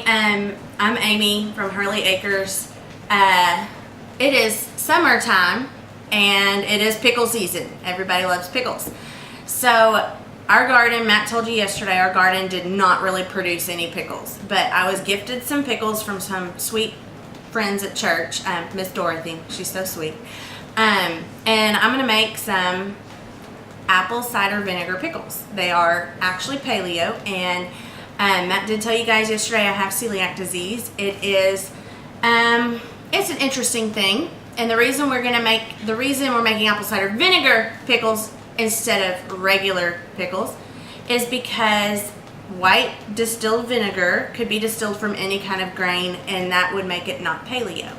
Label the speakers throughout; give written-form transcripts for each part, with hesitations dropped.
Speaker 1: I'm Amy from Hurley Acres. It is summertime and it is pickle season. Everybody loves pickles. So our garden, Matt told you yesterday, our garden did not really produce any pickles, but I was gifted some pickles from some sweet friends at church. Miss Dorothy, she's so sweet. And I'm gonna make some apple cider vinegar pickles. They are actually paleo, and Matt did tell you guys yesterday I have celiac disease. It is, it's an interesting thing, and the reason we're making apple cider vinegar pickles instead of regular pickles is because white distilled vinegar could be distilled from any kind of grain, and that would make it not paleo.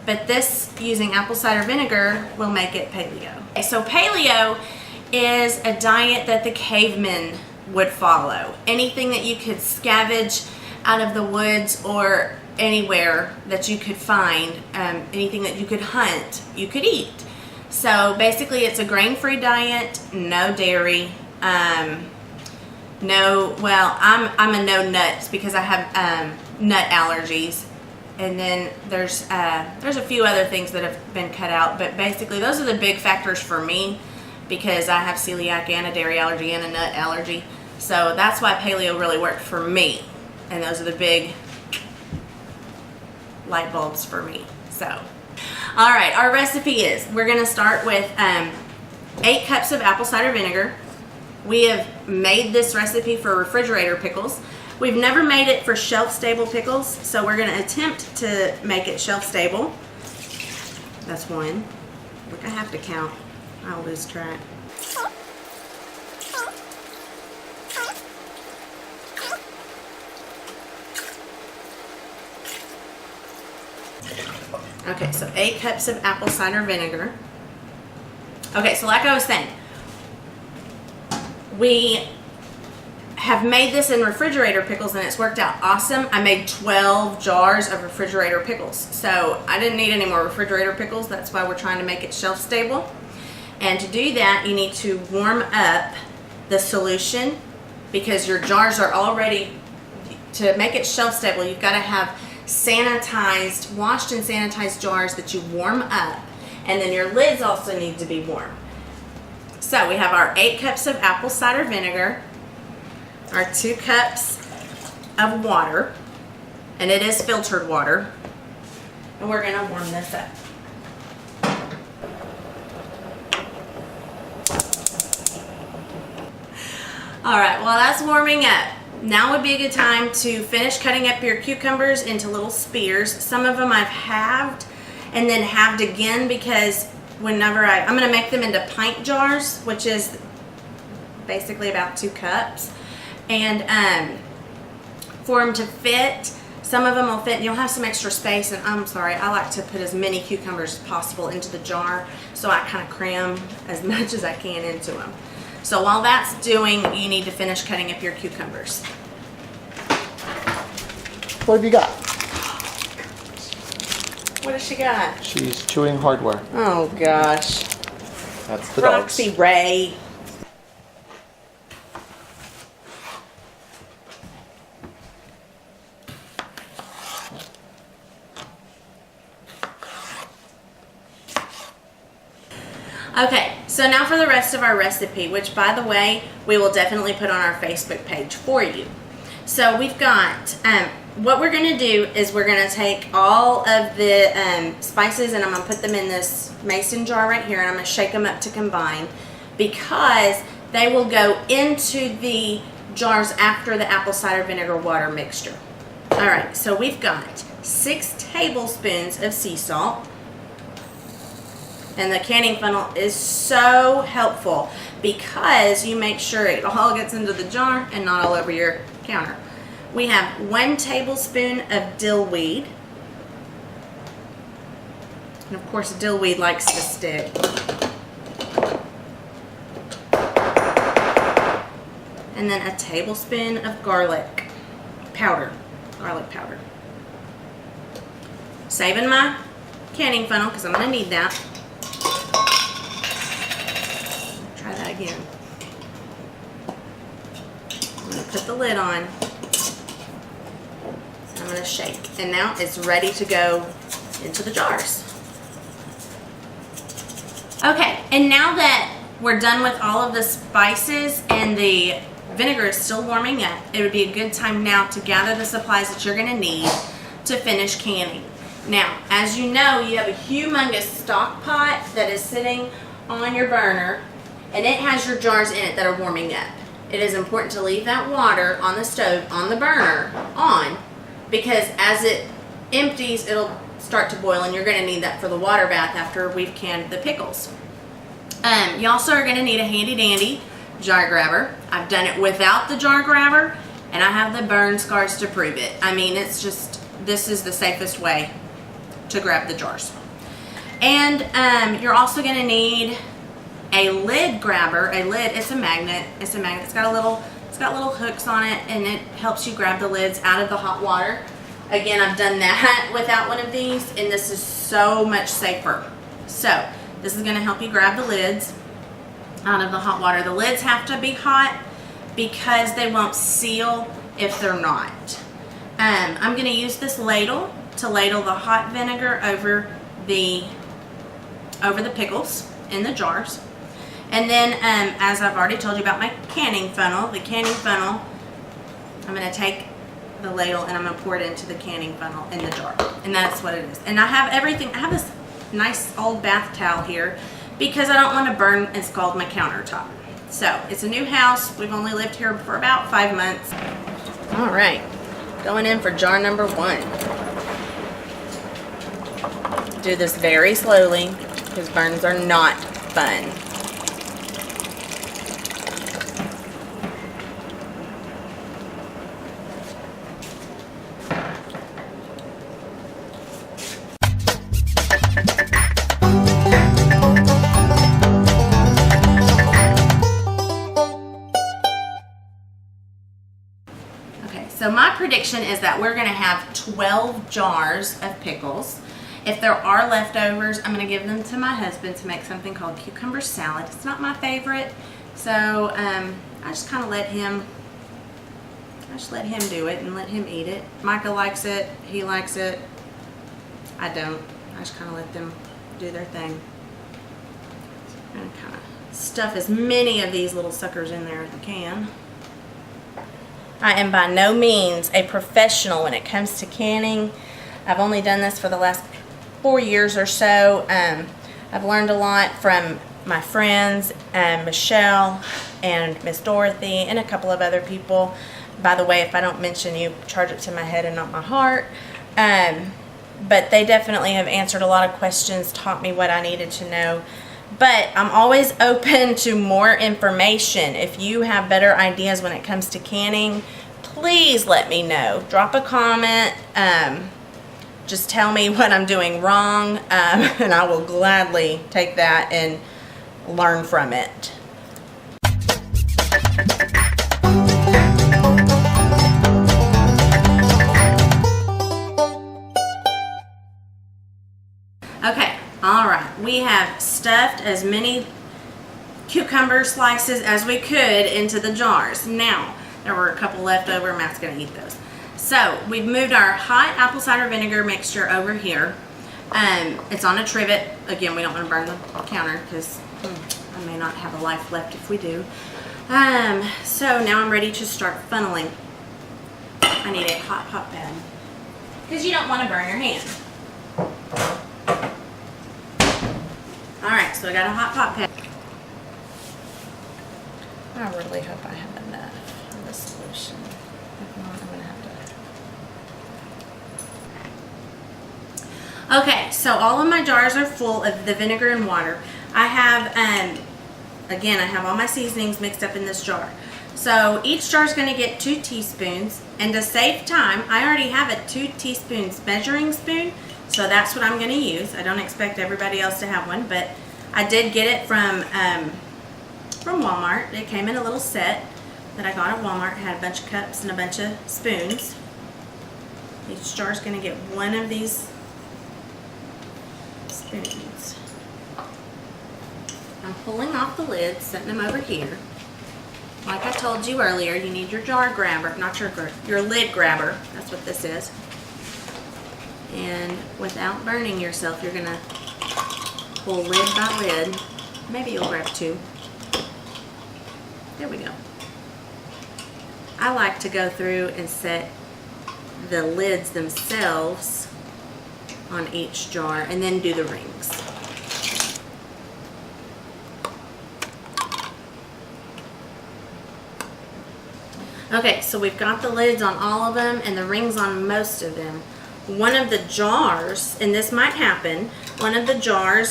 Speaker 1: But this, using apple cider vinegar, will make it paleo. Okay, so paleo is a diet that the cavemen would follow. Anything that you could scavenge out of the woods or anywhere that you could find, anything that you could hunt, you could eat. So basically it's a grain-free diet, no dairy, I'm a no nuts because I have nut allergies. And then there's a few other things that have been cut out, but basically those are the big factors for me, because I have celiac and a dairy allergy and a nut allergy. So that's why paleo really worked for me. And those are the big light bulbs for me. So, all right, our recipe is, we're gonna start with 8 cups of apple cider vinegar. We have made this recipe for refrigerator pickles. We've never made it for shelf-stable pickles, so we're gonna attempt to make it shelf-stable. That's 1. Look, I have to count. I'll lose track. Okay, so 8 cups of apple cider vinegar. Okay, so like I was saying, we have made this in refrigerator pickles and it's worked out awesome. I made 12 jars of refrigerator pickles, so I didn't need any more refrigerator pickles. That's why we're trying to make it shelf-stable. And to do that, you need to warm up the solution, because your jars are already, to make it shelf-stable, you've got to have sanitized, washed and sanitized jars that you warm up, and then your lids also need to be warm. So we have our 8 cups of apple cider vinegar, our 2 cups of water, and it is filtered water, and we're going to warm this up. All right, while that's warming up, now would be a good time to finish cutting up your cucumbers into little spears. Some of them I've halved and then halved again, because whenever I'm going to make them into pint jars, which is basically about 2 cups. And for them to fit, some of them will fit and you'll have some extra space. And I'm sorry, I like to put as many cucumbers as possible into the jar, so I kind of cram as much as I can into them. So while that's doing, you need to finish cutting up your cucumbers.
Speaker 2: What have you got?
Speaker 1: What has she got?
Speaker 2: She's chewing hardware.
Speaker 1: Oh gosh.
Speaker 2: That's the
Speaker 1: Roxy
Speaker 2: dogs.
Speaker 1: Ray. Okay, so now for the rest of our recipe, which, by the way, we will definitely put on our Facebook page for you. So we've got, what we're going to do is we're going to take all of the spices, and I'm going to put them in this mason jar right here, and I'm going to shake them up to combine, because they will go into the jars after the apple cider vinegar water mixture. All right, so we've got 6 tablespoons of sea salt. And the canning funnel is so helpful, because you make sure it all gets into the jar and not all over your counter. We have 1 tablespoon of dill weed. And of course, dill weed likes to stick. And then a tablespoon of garlic powder. Saving my canning funnel because I'm going to need that. Try that again. I'm going to put the lid on. I'm going to shake. And now it's ready to go into the jars. Okay, and now that we're done with all of the spices and the vinegar is still warming up, it would be a good time now to gather the supplies that you're going to need to finish canning. Now, as you know, you have a humongous stock pot that is sitting on your burner, and it has your jars in it that are warming up. It is important to leave that water on the stove, on the burner, on, because as it empties, it'll start to boil, and you're going to need that for the water bath after we've canned the pickles. You also are going to need a handy dandy jar grabber. I've done it without the jar grabber, and I have the burn scars to prove it. I mean, it's just, this is the safest way to grab the jars. And you're also going to need a lid grabber. A lid, it's a magnet. It's a magnet. It's got little hooks on it, and it helps you grab the lids out of the hot water. Again, I've done that without one of these, and this is so much safer. So this is going to help you grab the lids out of the hot water. The lids have to be hot because they won't seal if they're not. I'm going to use this ladle to ladle the hot vinegar over the pickles in the jars. And then, as I've already told you about my canning funnel, I'm going to take the ladle and I'm going to pour it into the canning funnel in the jar. And that's what it is. And I have everything. I have this nice old bath towel here because I don't want to burn and scald my countertop. So, it's a new house. We've only lived here for about 5 months. All right. Going in for jar number 1. Do this very slowly because burns are not fun. So my prediction is that we're going to have 12 jars of pickles. If there are leftovers, I'm going to give them to my husband to make something called cucumber salad. It's not my favorite, so I just kind of let him do it and let him eat it. Micah likes it. He likes it. I don't. I just kind of let them do their thing. So I'm going to kind of stuff as many of these little suckers in there as I can. I am by no means a professional when it comes to canning. I've only done this for the last 4 years or so. I've learned a lot from my friends, Michelle and Miss Dorothy and a couple of other people. By the way, if I don't mention you, charge it to my head and not my heart. But they definitely have answered a lot of questions, taught me what I needed to know. But I'm always open to more information. If you have better ideas when it comes to canning, please let me know. Drop a comment. Just tell me what I'm doing wrong, and I will gladly take that and learn from it. Okay. All right, we have stuffed as many cucumber slices as we could into the jars. Now, there were a couple left over. Matt's going to eat those. So, we've moved our hot apple cider vinegar mixture over here. It's on a trivet. Again, we don't want to burn the counter because I may not have a life left if we do. So, now I'm ready to start funneling. I need a hot pot pad because you don't want to burn your hand. Alright, so I got a hot pot pad. I really hope I have enough of the solution. If not, I'm going to have to. Okay, so all of my jars are full of the vinegar and water. I have, again, I have all my seasonings mixed up in this jar. So each jar is going to get 2 teaspoons. And to save time, I already have a 2 teaspoons measuring spoon. So that's what I'm going to use. I don't expect everybody else to have one, but I did get it from Walmart. It came in a little set that I got at Walmart. It had a bunch of cups and a bunch of spoons. Each jar is going to get 1 of these spoons. I'm pulling off the lids, setting them over here. Like I told you earlier, you need your jar grabber, not your lid grabber. That's what this is. And without burning yourself, you're gonna pull lid by lid. Maybe you'll grab two. There we go. I like to go through and set the lids themselves on each jar and then do the rings. Okay, so we've got the lids on all of them and the rings on most of them. One of the jars, and this might happen, one of the jars,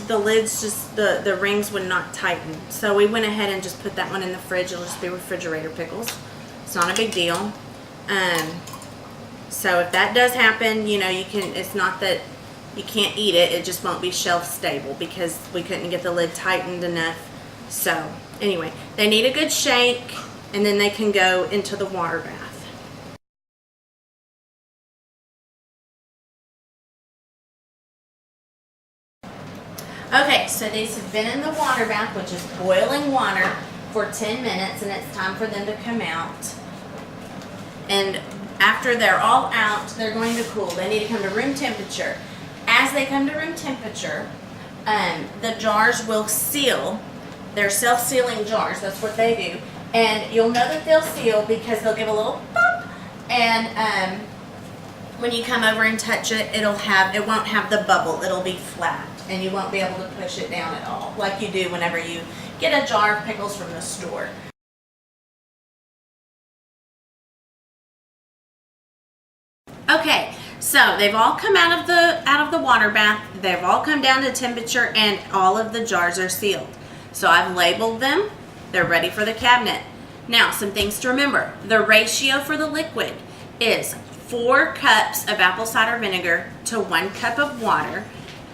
Speaker 1: the lids just, the rings would not tighten. So we went ahead and just put that one in the fridge. It'll just be refrigerator pickles. It's not a big deal. So if that does happen, you know, you can, it's not that you can't eat it, it just won't be shelf stable because we couldn't get the lid tightened enough. So anyway, they need a good shake and then they can go into the water bath. Okay, so these have been in the water bath, which is boiling water, for 10 minutes, and it's time for them to come out. And after they're all out, they're going to cool. They need to come to room temperature. As they come to room temperature, the jars will seal. They're self-sealing jars. That's what they do. And you'll know that they'll seal because they'll give a little pop. And when you come over and touch it, it won't have the bubble. It'll be flat. And you won't be able to push it down at all, like you do whenever you get a jar of pickles from the store. Okay, so they've all come out of the water bath. They've all come down to temperature, and all of the jars are sealed. So I've labeled them. They're ready for the cabinet. Now, some things to remember. The ratio for the liquid is 4 cups of apple cider vinegar to 1 cup of water,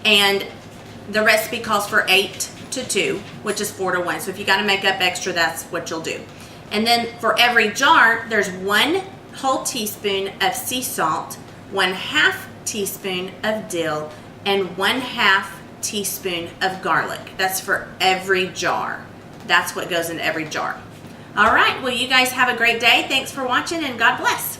Speaker 1: and the recipe calls for 8 to 2, which is 4 to 1. So if you got to make up extra, that's what you'll do. And then for every jar, there's 1 whole teaspoon of sea salt, 1/2 teaspoon of dill, and 1/2 teaspoon of garlic. That's for every jar. That's what goes in every jar. All right, well, you guys have a great day. Thanks for watching, and God bless.